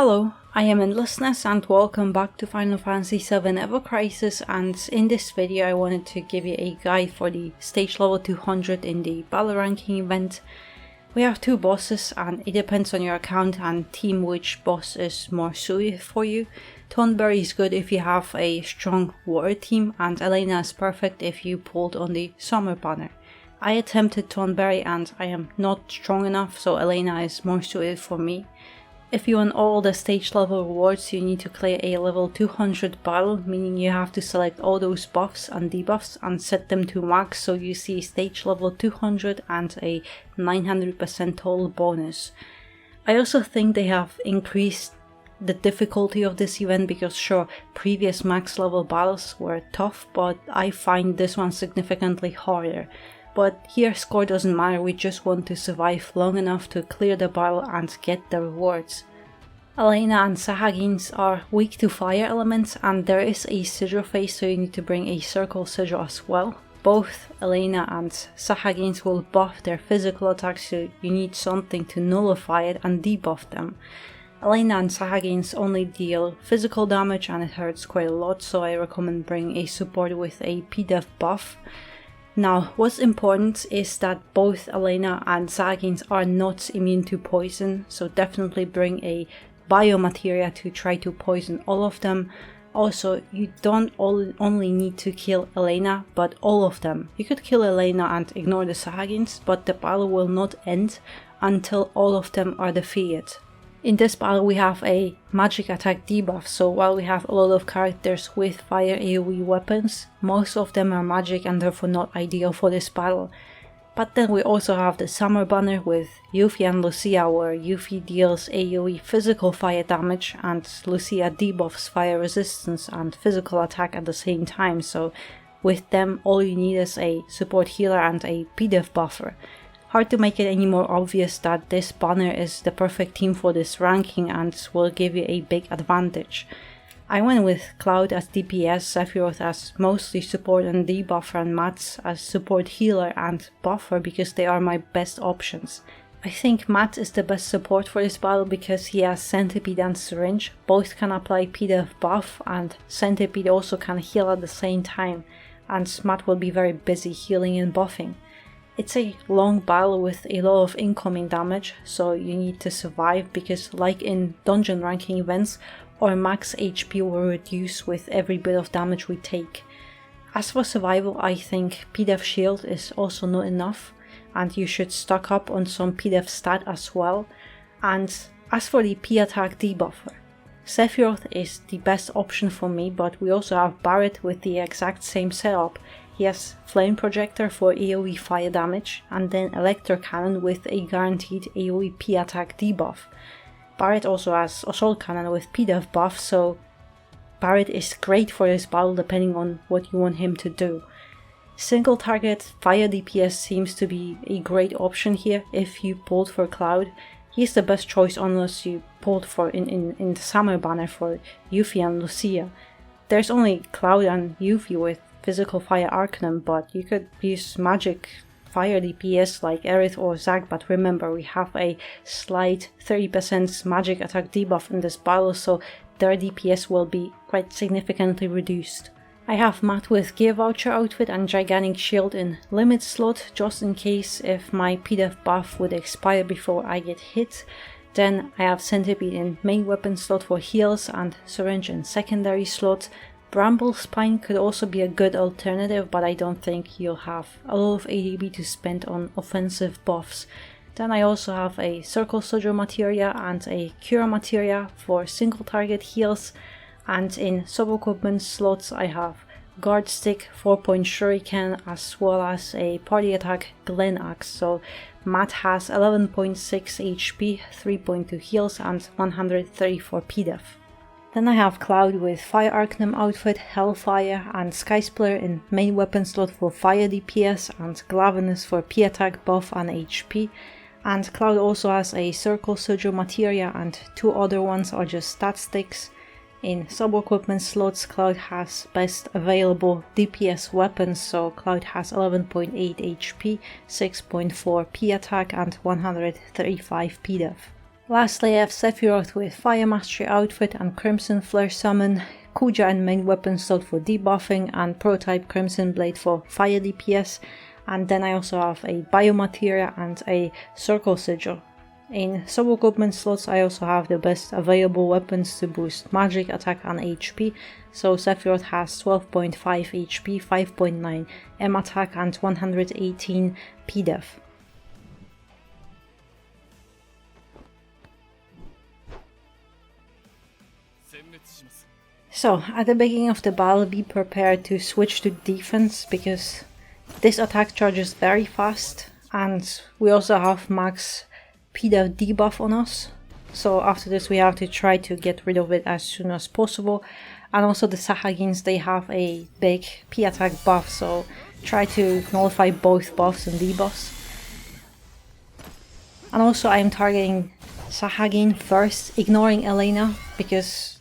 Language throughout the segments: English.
Hello, I am Endlessness and welcome back to Final Fantasy VII Ever Crisis, and in this video I wanted to give you a guide for the stage level 200 in the battle ranking event. We have two bosses and it depends on your account and team which boss is more suited for you. Thornberry is good if you have a strong warrior team, and Elena is perfect if you pulled on the summer banner. I attempted Thornberry and I am not strong enough, so Elena is more suited for me. If you want all the stage level rewards, you need to clear a level 200 battle, meaning you have to select all those buffs and debuffs and set them to max, so you see stage level 200 and a 900% total bonus. I also think they have increased the difficulty of this event because sure, previous max level battles were tough, but I find this one significantly harder. But here score doesn't matter, we just want to survive long enough to clear the battle and get the rewards. Elena and Sahagins are weak to fire elements and there is a sigil phase, so you need to bring a circle sigil as well. Both Elena and Sahagins will buff their physical attacks, so you need something to nullify it and debuff them. Elena and Sahagins only deal physical damage and it hurts quite a lot, so I recommend bringing a support with a PDEF buff. Now, what's important is that both Elena and Sahagins are not immune to poison, so definitely bring a biomateria to try to poison all of them. Also, you don't only need to kill Elena, but all of them. You could kill Elena and ignore the Sahagins, but the battle will not end until all of them are defeated. In this battle we have a magic attack debuff, so while we have a lot of characters with fire AoE weapons, most of them are magic and therefore not ideal for this battle. But then we also have the summer banner with Yuffie and Lucia, where Yuffie deals AoE physical fire damage and Lucia debuffs fire resistance and physical attack at the same time, so with them all you need is a support healer and a PDEF buffer. Hard to make it any more obvious that this banner is the perfect team for this ranking and will give you a big advantage. I went with Cloud as DPS, Sephiroth as mostly support and debuffer, and Mats as support healer and buffer because they are my best options. I think Matt is the best support for this battle because he has Centipede and Syringe, both can apply PDEF buff and Centipede also can heal at the same time, and Matt will be very busy healing and buffing. It's a long battle with a lot of incoming damage, so you need to survive because like in dungeon ranking events, our max HP will reduce with every bit of damage we take. As for survival, I think PDEF shield is also not enough and you should stock up on some PDEF stat as well. And as for the P attack debuffer, Sephiroth is the best option for me, but we also have Barret with the exact same setup. He has Flame Projector for AoE fire damage and then Electro Cannon with a guaranteed AoE P attack debuff. Barret also has Assault Cannon with PDEF buff, so Barret is great for this battle depending on what you want him to do. Single target fire DPS seems to be a great option here if you pulled for Cloud. He's the best choice unless you pulled for in the summer banner for Yuffie and Lucia. There's only Cloud and Yuffie with physical fire Arcanum, but you could use magic fire DPS like Aerith or Zac, but remember we have a slight 30% magic attack debuff in this battle, so their DPS will be quite significantly reduced. I have Matt with Gear Voucher outfit and Gigantic Shield in limit slot, just in case if my PDEF buff would expire before I get hit. Then I have Centipede in main weapon slot for heals and Syringe in secondary slot. Bramble Spine could also be a good alternative, but I don't think you'll have a lot of ADB to spend on offensive buffs. Then I also have a Circle Sigil Materia and a Cura Materia for single target heals, and in sub-equipment slots I have Guard Stick, 4-point Shuriken, as well as a party attack Glen Axe, so Matt has 11.6 HP, 3.2 heals and 134 PDEF. Then I have Cloud with Fire Arcanum outfit, Hellfire and Sky Splitter in main weapon slot for fire DPS and Glavenus for P attack buff and HP. And Cloud also has a Circle Sigil Materia and two other ones are just stat sticks. In sub-equipment slots, Cloud has best available DPS weapons, so Cloud has 11.8 HP, 6.4 P attack and 135 PDEF. Lastly, I have Sephiroth with Fire Mastery outfit and Crimson Flare summon, Kuja and main weapon slot for debuffing, and prototype Crimson Blade for fire DPS, and then I also have a Biomateria and a Circle Sigil. In solo equipment slots I also have the best available weapons to boost magic, attack and HP, so Sephiroth has 12.5 HP, 5.9 M attack and 118 PDEF. So, at the beginning of the battle be prepared to switch to defense because this attack charges very fast and we also have max PDEF debuff on us. So after this we have to try to get rid of it as soon as possible. And also the Sahagins, they have a big P attack buff, so try to nullify both buffs and debuffs. And also I am targeting Sahagin first, ignoring Elena because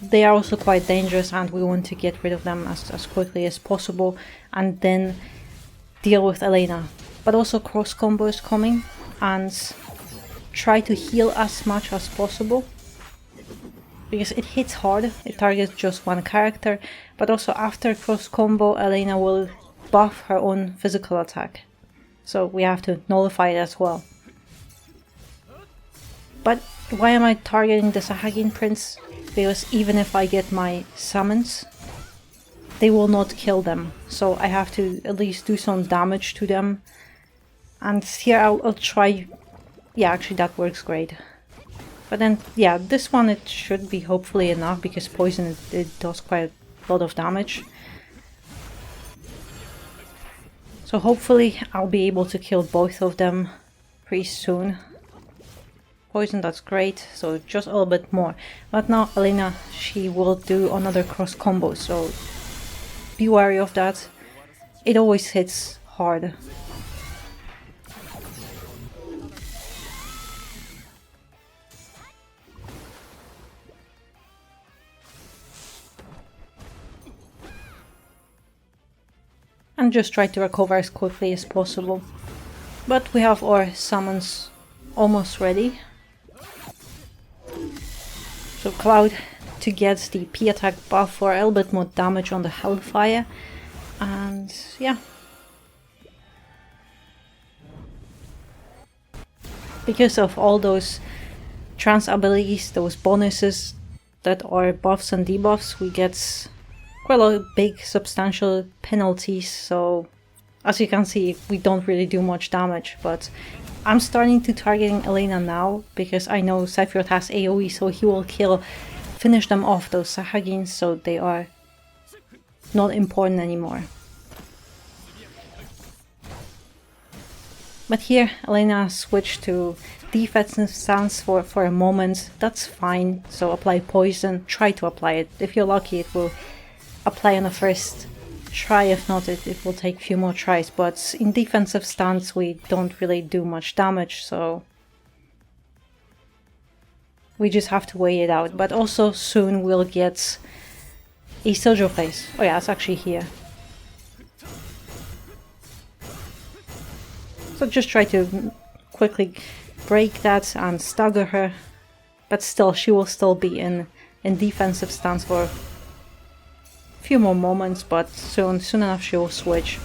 they are also quite dangerous and we want to get rid of them as quickly as possible and then deal with Elena. But also cross combo is coming and try to heal as much as possible because it hits hard, it targets just one character, but also after cross combo Elena will buff her own physical attack, so we have to nullify it as well. But why am I targeting the Sahagin Prince? Because even if I get my summons, they will not kill them, so I have to at least do some damage to them. And here I'll try, yeah, actually that works great. But then, yeah, this one it should be hopefully enough because poison it does quite a lot of damage. So hopefully I'll be able to kill both of them pretty soon. Poison, that's great, so just a little bit more. But now Elena, she will do another cross combo, so be wary of that. It always hits hard. And just try to recover as quickly as possible. But we have our summons almost ready. So Cloud to get the P attack buff for a little bit more damage on the Hellfire. And yeah. Because of all those trans abilities, those bonuses that are buffs and debuffs, we get quite a lot of big substantial penalties, so as you can see we don't really do much damage, but I'm starting to targeting Elena now because I know Sephiroth has AoE, so he will finish them off, those Sahagins, so they are not important anymore. But here Elena switched to defensive stance for a moment, that's fine, so apply poison, try to apply it, if you're lucky it will apply on the first try, if not it will take a few more tries, but in defensive stance we don't really do much damage, so we just have to wait it out. But also soon we'll get a Sigil phase. Oh yeah, it's actually here. So just try to quickly break that and stagger her, but still she will still be in defensive stance for few more moments, but soon enough she will switch.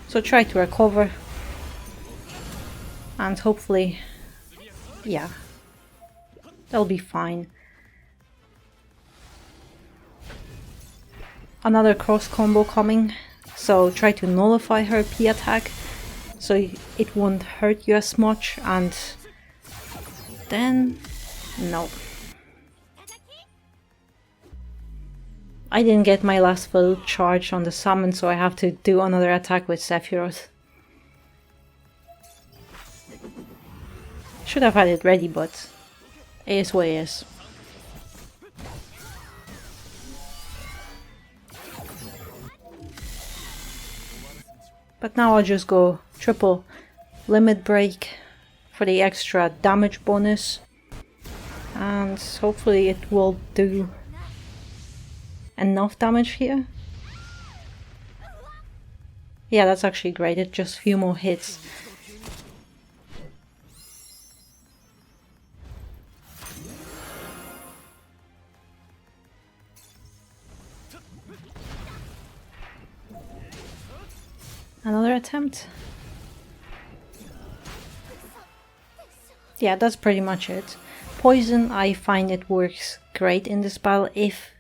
So try to recover and hopefully, yeah, that'll be fine. Another cross combo coming, so try to nullify her P attack so it won't hurt you as much, and then no. I didn't get my last full charge on the summon, so I have to do another attack with Sephiroth. Should have had it ready, but it is what it is. But now I'll just go triple limit break for the extra damage bonus, and hopefully it will do enough damage here. Yeah, that's actually great. It's just a few more hits. Another attempt. Yeah, that's pretty much it. Poison, I find it works great in this battle if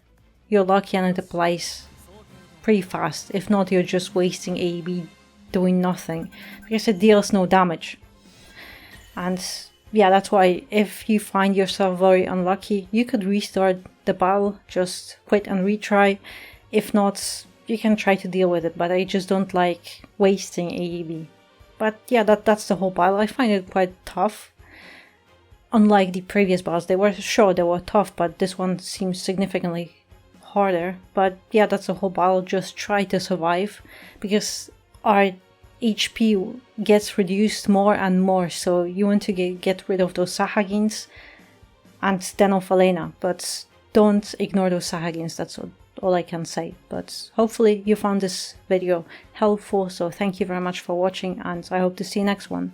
you're lucky and it applies pretty fast. If not, you're just wasting AEB doing nothing, because it deals no damage. And yeah, that's why if you find yourself very unlucky, you could restart the battle, just quit and retry. If not, you can try to deal with it, but I just don't like wasting AEB. But yeah, that's the whole battle. I find it quite tough. Unlike the previous battles, they were tough, but this one seems significantly harder. But yeah, that's the whole battle. Just try to survive, because our HP gets reduced more and more, so you want to get rid of those Sahagins and then of Elena, but don't ignore those Sahagins. That's all I can say. But hopefully you found this video helpful, so thank you very much for watching, and I hope to see you next one.